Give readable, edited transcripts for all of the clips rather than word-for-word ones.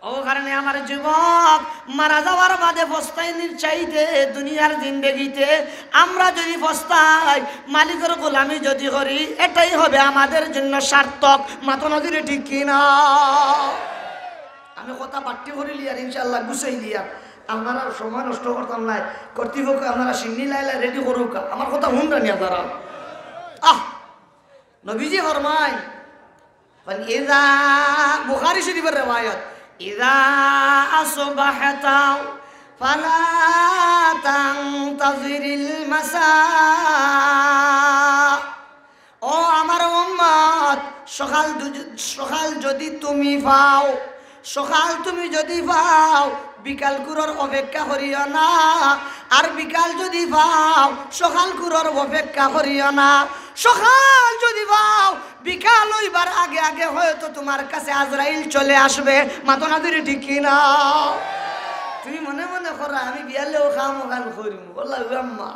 ও কারণে আমার যুবক মারা যাওয়ার বাদে পস্তাইনির চাইতে দুনিয়ার জিন্দেগিতে আমরা যদি পস্তাই মালিকের গোলামি যদি করি এটাই হবে আমাদের জন্য সার্থক। মাথা নদীরে ঠিক কিনা? আমি কথা বাট্টি করিলি আর ইনশাল্লাহ গুছাইলি আর আপনারা সময় নষ্ট করতাম নাই। কর্তৃপক্ষ আপনারা সিন্নি লাইলা রেডি করুক, আমার কথা শুন রানি আপনারা। নবীজি ফরমায় ইযা, বুখারী শরীফের রিওয়ায়াত, ইযা আসবাহতা ফালা তানতাযিরিল মাসা। ও আমার উম্মত, সকাল যদি তুমি পাও, সকাল তুমি যদি পাও বিকাল কুরোর অপেক্ষা করিও না। আর বিকাল যদি পাও সকাল কুরোর অপেক্ষা করিও না। সকাল যদি পাও বিকাল হইবার আগে আগে হয়তো তোমার কাছে আজরাইল চলে আসবে। মাথা ধরে ঠিক কিনা? তুমি মনে মনে করো আমি বিয়ালেও খাম ওখান করিম, বললাম আম্মা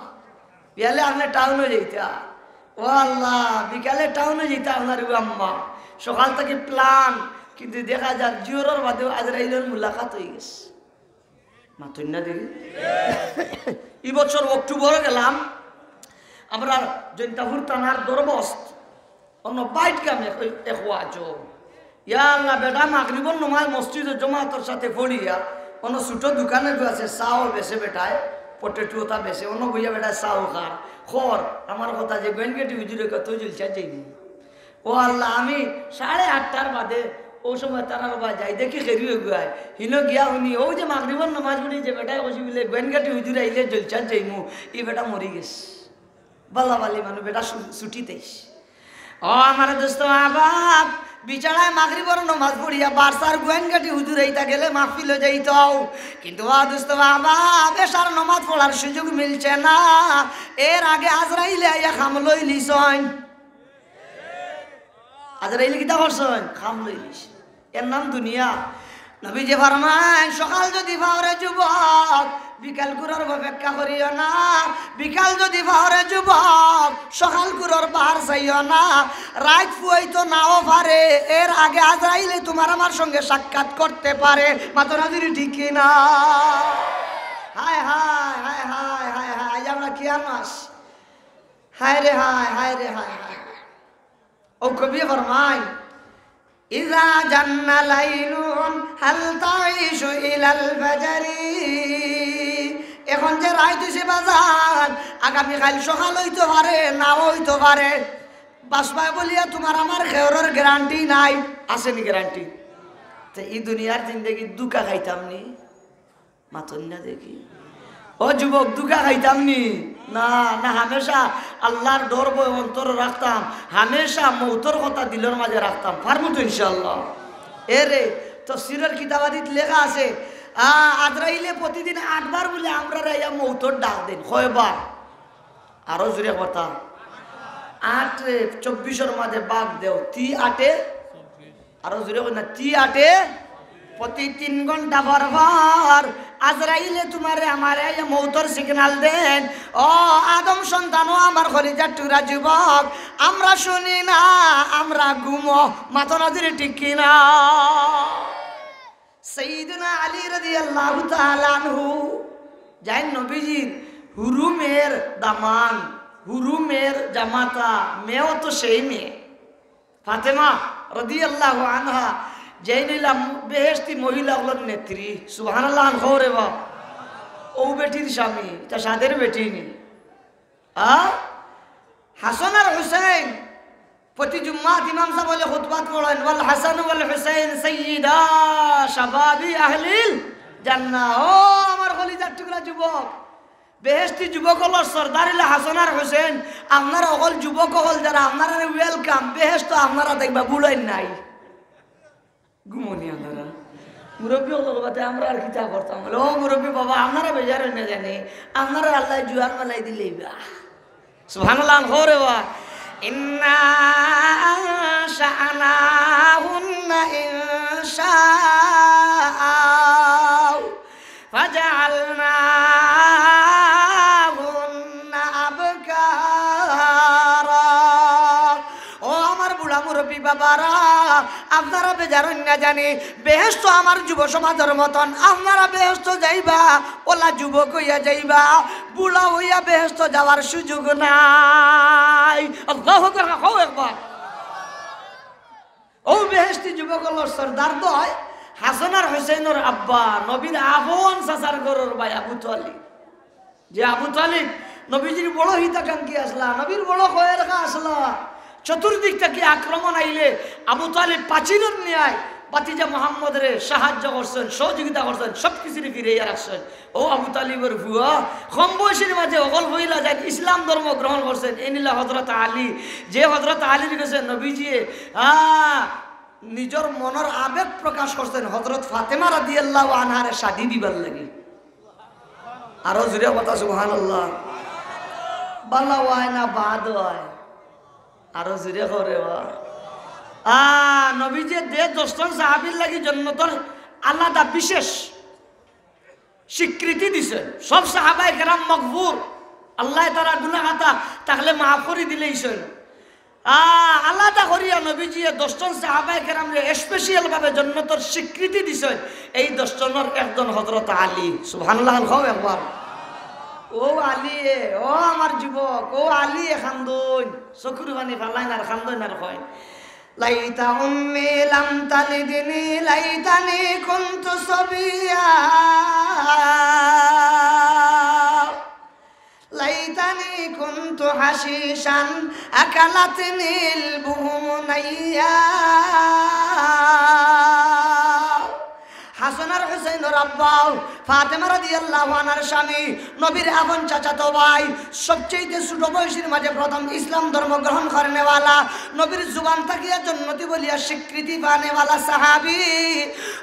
বিয়ালে আপনি টাউনে যেতা, ও আল্লাহ বিকালে টাউনে যেতা আপনার আম্মা। সকাল থেকে প্ল্যান, কিন্তু দেখা যাক জিওরের বাদেও আজরাইলের মুলাকাত হয়ে গেছে। মাথুন না দেখি এই বছর অক্টোবরে গেলাম আমরা জৈন্তাপুর থানার দরবস্ত অন্য বাইট কামে এক ইয়া আল্লাহ বেটা মাগরিবর নমাজ মসজিদে জমাতর সাথে পড়িয়া অন্য ছোট দোকানে আছে চাও বেছে বেটায় পটেটোটা বেছে অন্য বইয়া বেটায় চাও খার খর আমার কথা যে গেনগেটি হুজুরে কত জলসা যাইনি। ও আল্লাহ আমি 8:30টার বাদে ও সময় তারা বাবা যাই দেখি খেরি হয়ে গায় হিনো গিয়া শুনি ও যে মাগরিবর নামাজ পড়ি যে বেটায় কষি বলে গেনগাটি হুজুরে আইলে জলসা যাইমু, ই বেটা মরি গেছে। বাল্লা বালি মানুষ বেটা ছুটিতেইস। ও আমার দোস্ত আবাব বিচারায় মাগরিবর নামাজ পড়িয়া বারসার গোয়েনগাটি হুজুর এইটা গেলে মাহফিল হয়ে যাইতাও, কিন্তু দোস্ত আবাব এসার নামাজ পড়ার সুযোগ মিলছে না। এর আগে আজরাইলে আইয়া খাম লই লিছন। আজরাইলে কিতা করছেন? খাম লই লিস। এর নাম দুনিয়া। নবীজি ফরমান সকাল যদি পাওরে যুবক বিকাল কুরোর অপেক্ষা করিও না। বিকাল যদি পাওরে যুবক সকাল কুরোর পার চাইও না। রাত ফুয়াইতো নাও পারে, এর আগে আজরাইলে তোমার আমার সঙ্গে সাক্ষাৎ করতে পারে। মাত্র নাজির ঠিক না? হায় হায় হায় হায় হায় হায় আমরা কি মাস, হায় রে হায় হায় রে হায় হায়। ও কবি ফরমায় ইযা জান্না লাইলুন হাল তাইশু ইলাল ফাজরি। এখন যে রাত হইছে বাজার, আগামী কাল সকাল হইতে পারে নাও হইতে পারে। বাসবাই বলিয়া তোমার আমার খেয়রের গ্যারান্টি নাই, আসেনি গ্যারান্টি? তো এই দুনিয়ার জিন্দগি দুকা খাইতাম নি? মাথন না দেখি ও যুবক দুকা খাইতাম নি? না না, হামেশা আল্লাহর ডর বই অন্তর রাখতাম, হামেশা মৌতর কথা দিলের মাঝে রাখতাম। পারবো তো ইনশাল্লাহ। এরে তাফসীরের কিতাবাদিত লেখা আছে আজরাইলে প্রতিদিন 8 বার বলে আমরা রাইয়া মৌতর ডাক দেন। কয়বার? আরো জোরে কথা। 8 24-এর মাঝে বাঘ দেও তি 8 আরো জোরে না তি 8 প্রতি 3 ঘন্টা পর পর আজরাইলে তোমারে আমারে মৌতর সিগন্যাল দেন। ও আদম সন্তানও আমার খলিজার টুরা যুবক, আমরা শুনি না, আমরা ঘুমো। মাথা নজরে ঠিক কিনা? সাইয়্যিদুনা আলী রাদিয়াল্লাহু তাআলা আনহু জান নবীজির হুরুমের দামান, হুরুমের জামাতা, মেয়েও তো সেই মেয়ে ফাতেমা রাদিয়াল্লাহু আনহা, যেই নিলাম বেহেশতি মহিলা হল নেত্রী। সুবহানাল্লাহ রে বা ও বেটির স্বামী, তা সাদের বেটি নি। হাসান আর হুসাইন প্রতি জুম্মাত ইমাম সাহেব বলে খুতবাত পড়েন ওয়াল হাসান ওয়াল হুসাইন সাইয়্যিদা শাবাবি আহলিল জান্নাহ। ও আমার কলিজার টুকরা যুবক, বেহেশতি যুবক হল সরদার হইল হাসান আর হুসাইন। আপনারা অকল যুবক হল যারা, আপনারা ওয়েলকাম। বেহেশত আপনারা দেখবা বুড়াইন নাই ঘুমনি। আপনারা মুরব্বী হল বাতে আমরা আর কিতা করতাম। ও মুরব্বী বাবা আপনারা বেজার না জানি, আপনারা আল্লাহ জুয়ান মালাই দিলেই বা। সুবহানাল্লাহ রে বা ইন্না আনশানাহুন্না ইনশাআ ফাজআলনাহুন্না আবকারা। ও আমার বুড়া মুরব্বী বাবারা, আপনারা বেজারন না জানি বেহেশত আমার যুব সমাজের মতন আপনারা বেহেশত যাইবা ওলা যুবক হইয়া যাইবা বুড়া হইয়া বেহেশত যাওয়ার সুযোগ নাই আল্লাহু আকবার কও একবার ও বেহেশতি যুবক হল সরদার দয় হাসান আর হুসাইনের আব্বা নবীর আপন চাচার ঘরের ভাই আবু তালিব যে আবু তালিব নবীজির বড় হিতাকাঙ্ক্ষী আসলা নবীর বড় খয়ের রেখা আসলা চতুর্দিক থেকে আক্রমণ আইলে আবু তালিব পাচিলের ন্যায় বাতিজা মোহাম্মদের সাহায্য করছেন সহযোগিতা করছেন সব কিছু ফিরে রাখছেন ও আবু তালিবের ভুয়া কম বয়সের মাঝে অকল হইলা যায় ইসলাম ধর্ম গ্রহণ করছেন এনিলা হজরত আলী যে হজরত আলীর কাছে নবীজি নিজের মনের আবেগ প্রকাশ করছেন হজরত ফাতেমা রাদিয়াল্লাহু আনহারে শাদী দিবার লাগি আরো জুড়ে কথা সুবহানাল্লাহ বালা হয় না বাদ হয় আরো জুড়ে করে নবীজি দে 10জন সাহাবীর লাগি জন্নতর আলাদা বিশেষ স্বীকৃতি দিছেন সব সাহাবায়ে কেরাম মকবুল আল্লাহ তাআলা গুনাহ খাতা তাহলে মাফ করে দিলেইছেন আলাদা করিয়া নবীজি 10জন সাহাবায়ে কেরামরে স্পেশাল ভাবে জন্নতর স্বীকৃতি দিছেন এই 10 জনের একজন হযরত আলী সুবহানাল্লাহ খাও একবার ও আলী ও আমার যুবক ও আলী খান্দুন চকুর পানি ফালাই না খান্দুন আর কয় লাইতা উম্মি লাম তালিদনি লাইতানি কুনতু সাবিয়া লাইতানি কুনতু হাশিশান আকালাতনিল বুহুমুনাইয়া হাসান আর হুসাইনের আব্বা ফাতেমা রাদিয়াল্লাহু আনহার স্বামী নবীর আপন চাচাতো ভাই সবচেয়ে ছোট বয়সের মাঝে প্রথম ইসলাম ধর্ম গ্রহণ করেনেওয়ালা নবীর জুবান থাকিয়া জন্নতি বলিয়া স্বীকৃতি পানেওয়ালা সাহাবী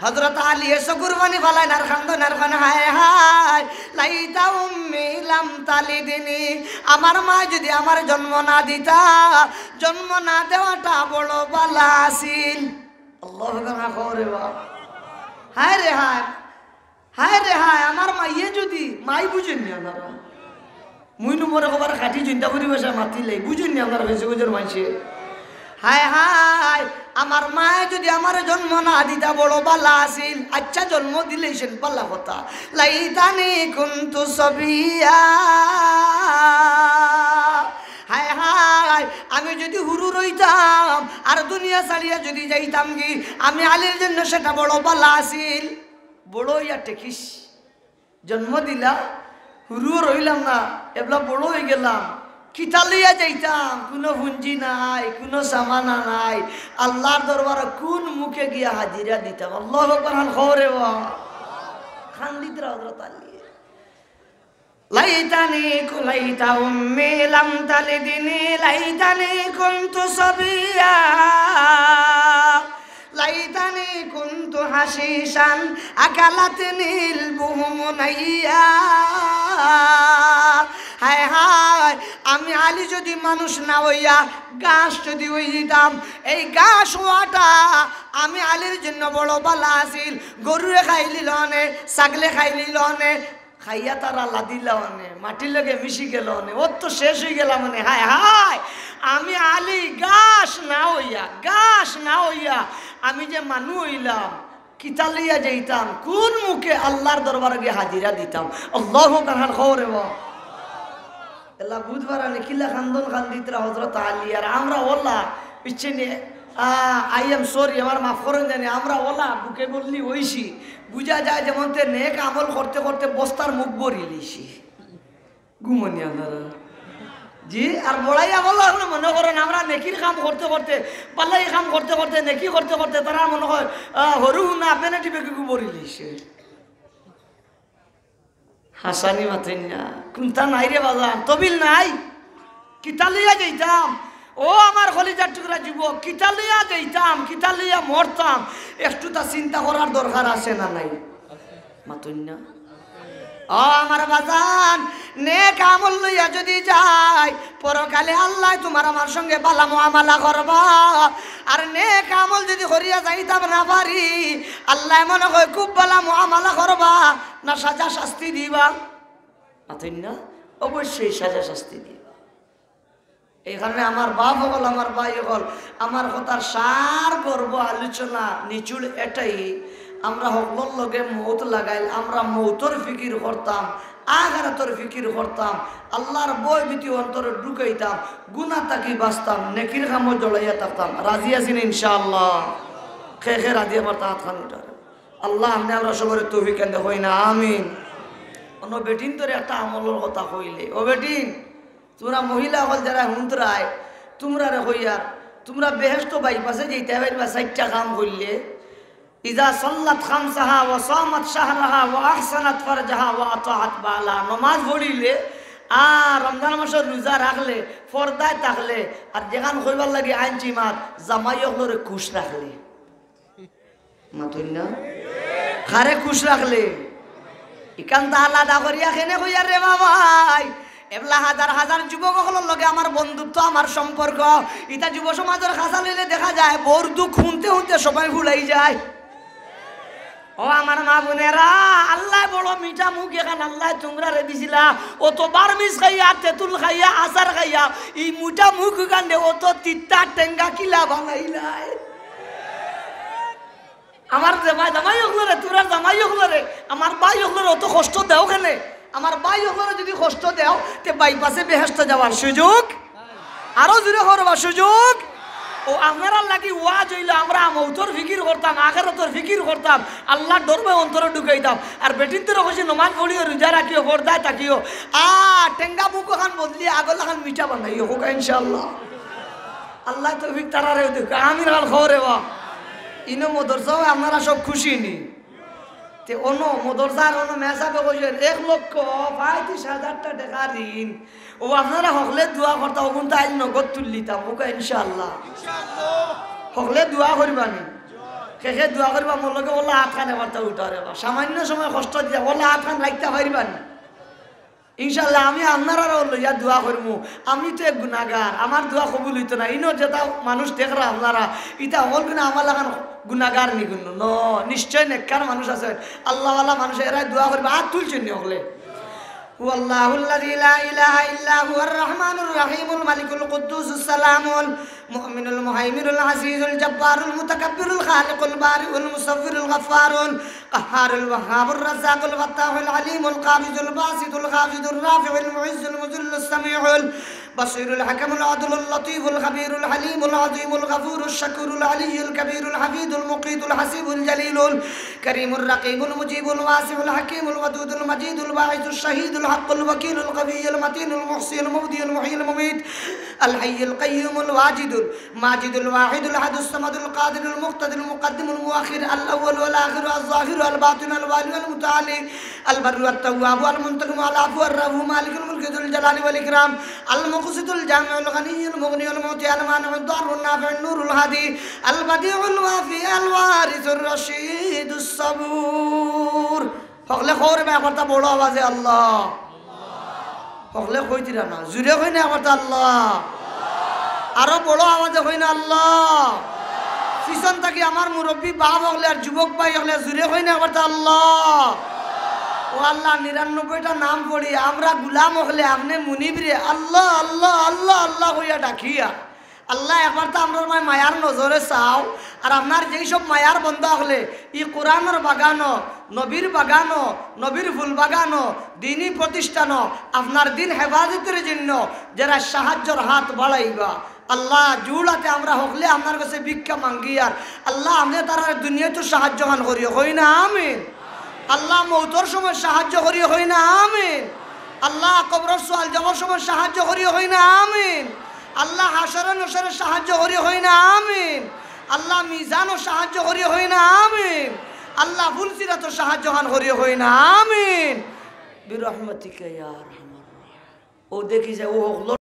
হযরত আলী এসে কুরবানি ফালাইন আর খান্দন আর খান হায় হায় লাইতা উম্মি লাম তালিদিনি আমার মা যদি আমার জন্ম না দিতা জন্ম না দেওয়াটা বড় বালা আছিল আল্লাহু আকবার করে বাপ হায় রে হায় হায় রে হায় আমার মাইয়ে যদি মাই বুঝেননি আপনারা মুইনু মরে খবর খাটি চিন্তা করি বসে মাতিলে বুঝেননি আপনারা বেশি বুঝের মাইছে হায় হায় আমার মায়ে যদি আমার জন্ম না দিতা বড় বালা আছিল আচ্ছা জন্ম দিলেইছেন বালা কথা লাইতানি কুনতু সাবিয়া হায় হায় আমি যদি হুরু রইতাম আর দুনিয়া ছাড়িয়া যদি যাইতাম কি আমি আলীর জন্য সেটা বড় বালা আছিল বড় ইয়া টেকিস জন্ম দিলা হুরুও রইলাম না এবলা বড় হয়ে গেলাম কিতালিয়া যাইতাম কোনো পুঞ্জি নাই কোনো সামানা নাই আল্লাহর দরবারে কোন মুখে গিয়া হাজিরা দিতাম আল্লাহু আকবার খবরে বা খান্দিতরা হযরত আলী লাইতানি লাইতা উম্মি লাম তালিদিনি লাইতানি কুনতু সাবিয়া লাইতানি কুনতু হাশিশান আকালাতনিল বুহুমুনাইয়া হায় হায় আমি আলী যদি মানুষ না হইয়া গাছ যদি হই যেতাম এই গাছ হওয়াটা আমি আলীর জন্য বড় বালা আছিল গরুরে খাইলিল অনে ছাগলে খাইলিল অনে খাইয়া তারা লাদিল অনে মাটির লগে মিশি গেল অনে ওর তো শেষ হয়ে গেলাম মানে হায় হায় আমি আলী গাছ না হইয়া আমি যে মানু হইলাম কিতালিয়া যাইতাম কোন মুখে আল্লাহর দরবারে গিয়ে হাজিরা দিতাম আল্লাহু আকবার খবরে বা এলা বুধবার আনে কিলা খান্দন খান্দিতরা হযরত আলী আর আমরা ওলা পিছনে নিয়ে আই এম সরি আমার মাফ করেন জানি আমরা ওলা বুকে বললি হইছি বুঝা যায় যেমন তে নেক আমল করতে করতে বস্তার মুখ ভরি লিছি ঘুমনি আপনারা জি আর বড়াইয়া বলো মনে করেন আমরা নেকির কাম করতে করতে পাল্লাই কাম করতে করতে নেকি করতে করতে তারা মনে হয় হরু না পেনাটি বেঁকে ভরি লিছে হাসানি মাথেন না কোনটা নাই রে বাজান তবিল নাই কিতালিয়া যাইতাম ও আমার কলিজার টুকরা যুবক কিতালিয়া যাইতাম কিতালিয়া মরতাম একটু তা চিন্তা করার দরকার আছে না নাই মাথুন না ও আমার বাজান নেক আমল লইয়া যদি যাই পরকালে আল্লাহ তোমার আমার সঙ্গে বালা মুআমালা করবা আর নেক আমল যদি করিয়া যাইতাম না পারি আল্লাহ মনে হয় খুব বালা মুআমালা করবা না সাজা শাস্তি দিবা মাথুন না অবশ্যই সাজা শাস্তি দিবা এই কারণে আমার বাপ হল, আমার ভাই হল, আমার কথার সার গর্ব আলোচনা নিচুল এটাই, আমরা হকলর লগে মৌত লাগাইল, আমরা মৌতর ফিকির করতাম, আখিরাতের ফিকির করতাম, আল্লাহর বই ভীতি অন্তরে ঢুকাইতাম, গুনাহ থাকি বাঁচতাম, নেকির কামও জড়াইয়া থাকতাম। রাজি আছেন ইনশাআল্লাহ? খে খে রাজি আমার তাহাত খান উঠার আল্লাহ আপনি আমরা সবার তৌফিক কেন হই না, আমিন। অন্য বেটিন তোর একটা আমলের কথা কইলে, ও বেটিন তোমরা মহিলা হল যারা হুন্তরায়, তোমরা রে হইয়ার তোমরা বেহেশত বাইপাসে যেতে পারবা 4টা কাম করলে। ইজা সাল্লাত খামসাহা ওয়া সামাত শাহরাহা ওয়া আহসানাত ফারজাহা ওয়া আতাআত বালা, নমাজ পড়িলে আর রমজান মাসের রোজা রাখলে, পর্দায় থাকলে, আর যেখান কইবার লাগে আইন জিমাত জামাই হলরে খুশ রাখলে, মাতুন না খারে খুশ রাখলে, ইকান তা আলাদা করিয়া কেনে কইয়ার রে বাবাই। এবলা হাজার হাজার যুবক হলোর লগে আমার বন্ধুত্ব, আমার সম্পর্ক, ইটা যুব সমাজের খাসা লইলে দেখা যায় বোর দুঃখ শুনতে শুনতে সবাই ভুলাই যায়। ও আমার মা বোনেরা, আল্লাহ বড় মিঠা মুখ এখান আল্লাহ তোমরা রে দিছিলা, ও তো বারমিস খাইয়া, তেঁতুল খাইয়া, আচার খাইয়া, এই মুঠা মুখ কান্দে ও তো তিতা টেঙ্গা কিলা বানাইলাই। আমার জামাই হলরে, তোরা জামাই হলরে, আমার ভাই হলরে অত কষ্ট দেও কেনে? আমার ভাই হলরে যদি কষ্ট দেও তে বাইপাসে বেহেশত যাওয়ার সুযোগ, আরো জোরে করবার সুযোগ। ও আপনারা লাগি ওয়াজ হইলে আমরা মৌতর ফিকির করতাম, আখিরাতের ফিকির করতাম, আল্লাহ ডরবে অন্তরে ঢুকাইতাম। আর বেটিন তোর কইছে নমাজ পড়িও, রোজা রাখিও, পর্দায় থাকিও, টেঙ্গা বুক খান বদলি আগলা খান মিঠা বানাইও হোক ইনশাআল্লাহ। আল্লাহ তৌফিক তারারে দেখ, আমির হাল খবরে বা ইনো মদরসাও আপনারা সব খুশি নি তে অন্য মদরসার অন্য মেসাবে কইছেন 1,35,000 টাকা ঋণ। ও আপনারা হকলে দোয়া করতা, ওগুন তো আইন নগদ তুললিতাম ওকে ইনশাআল্লাহ। হকলে দোয়া করবানি, শেষে দোয়া করবা মোর লগে ওলা হাত খান এবারটা উঠারে বা সামান্য সময় কষ্ট দিয়া ওলা হাত খান রাখতে পারবানি ইনশাআল্লাহ। আমি আপনারা লইয়া দোয়া করবো, আমি তো এক গুনাহগার, আমার দোয়া কবুল হইতো না। ইনো যেটা মানুষ দেখরা আপনারা ইটা হল কিনা আমার লাগান গুনাহগার নি কিন্তু ন, নিশ্চয় নেককার মানুষ আছে, আল্লাহওয়ালা মানুষ, এরাই দোয়া করবে। হাত তুলছেন নি হলে والله الذي لا إله إلا هو الرحمن الرحيم الملك القدوس السلام المؤمن المهيمن العزيز الجبار المتكبر الخالق البارئ المصور الغفار القهار الوهاب الرزاق الفتاح العليم القابض الباسط الخافض الرافع المعز المذل السميع البصير الحكم العدل اللطيف الخبير الحليم العظيم الغفور الشكور العلي الكبير الحفيظ المقيت الحسيب الجليل الكريم الرقيب المجيب الواسع الحكيم الودود المجيد الباعث الشهيد الحق الوكيل القوي المتين المحصي المبدي المحيي المميت الحي القيوم الواجد الماجد الواحد الأحد الصمد القادر المقتدر المقدم المؤخر الأول والآخر الظاهر الباطن الوالي والمتعالي البر والتواب والمنتقم والعفو والرؤوف مالك الملك ذو الجلال والإكرام المقسط الجامع الغني المغني المعطي المانع الضار النافع النور الهادي البديع الوافي الوارث الرشيد الصبور হকলে খবর মে আমার তা বড় আওয়াজে আল্লাহ হকলে কইতিরা না, জুড়ে কই না আমার তা আল্লাহ, আরো বড় আওয়াজে কই না আল্লাহ। পিছন থাকি আমার মুরব্বী বাপ হকলে আর যুবক ভাই হকলে জুড়ে কই না আমার তা আল্লাহ। ও আল্লাহ 99টা নাম পড়ি আমরা গুলাম হকলে আপনি মুনিবরে আল্লাহ আল্লাহ আল্লাহ আল্লাহ হইয়া ডাকিয়া আল্লাহ একবার তো আমরা মায়ার নজরে চাও। আর আপনার যেই সব মায়ার বন্ধ হলে ই কোরআনের বাগানো, নবীর বাগানো, নবীর ফুল বাগানো, দিনই প্রতিষ্ঠান, আপনার দিন হেফাজতের জন্য যারা সাহায্যর হাত বাড়াইবা আল্লাহ জুড়াতে আমরা হকলে আপনার কাছে ভিক্ষা মাঙ্গি। আর আল্লাহ আপনি তারা দুনিয়া তো সাহায্য গান করিও হই না আমিন। আল্লাহ মৌতর সময় সাহায্য করিও হই না আমিন। আল্লাহ কবর সোয়াল যাওয়ার সময় সাহায্য করিও হই না আমিন। আল্লাহ হাসরে নসরে সাহায্য করিও হই না আমিন। আল্লাহ মিজানও সাহায্য করিও হই না আমিন। আল্লাহ ফুলসিরাত সাহায্য গান করিও হই না আমিন বিরহমাতিকা ইয়া আরহামার রাহিম। ও দেখি যে ও